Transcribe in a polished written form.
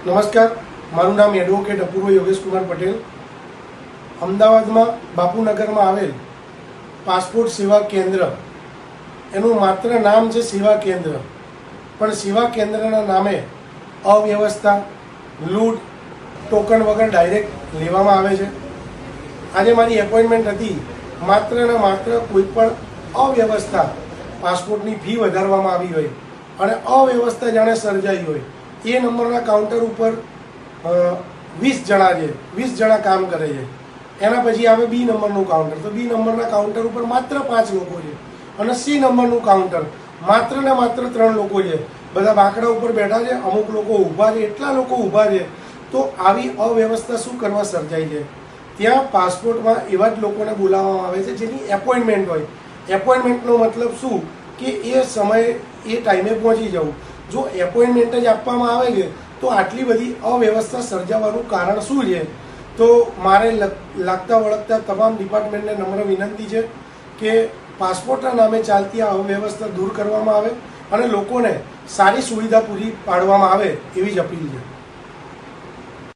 નમસ્કાર, મારું નામ એડવોકેટ અપૂર્વ યોગેશ કુમાર પટેલ. અમદાવાદમાં બાપુનગરમાં આવેલ પાસપોર્ટ સેવા કેન્દ્ર, એનું માત્ર નામ છે સેવા કેન્દ્ર, પણ સેવા કેન્દ્રના નામે અવ્યવસ્થા, લૂંટ, ટોકન વગર ડાયરેક્ટ લેવામાં આવે છે. આજે મારી એપોઇન્ટમેન્ટ હતી, માત્ર ને માત્ર કોઈ પણ અવ્યવસ્થા, પાસપોર્ટની ફી વધારવામાં આવી હોય અને અવ્યવસ્થા જાણે સર્જાઈ હોય, એ નંબરના કાઉન્ટર ઉપર 20 જણા છે, 20 જણા કામ કરે છે. એના પછી આવે બી નંબરનું કાઉન્ટર, તો બી નંબરના કાઉન્ટર ઉપર માત્ર 5 લોકો છે અને સી નંબરનું કાઉન્ટર માત્ર ને માત્ર 3 લોકો છે. બધા બાકડા ઉપર બેઠા છે, અમુક લોકો ઊભા છે, એટલા લોકો ઊભા છે. તો આવી અવ્યવસ્થા શું કરવા સર્જાઈ છે? ત્યાં પાસપોર્ટમાં એવા જ લોકોને બોલાવવામાં આવે છે જેની એપોઇન્ટમેન્ટ હોય. એપોઇન્ટમેન્ટનો મતલબ શું કે એ સમયે એ ટાઈમે પહોંચી જવું. જો એપોઇન્ટમેન્ટ જ આપવામાં આવે છે તો આટલી બધી અવ્યવસ્થા સર્જાવાનું કારણ શું છે? તો મારે લાગતા વળગતા તમામ ડિપાર્ટમેન્ટને નમ્ર વિનંતી છે કે પાસપોર્ટના નામે ચાલતી આ અવ્યવસ્થા દૂર કરવામાં આવે અને લોકોને સારી સુવિધા પૂરી પાડવામાં આવે એવી જ અપીલ છે.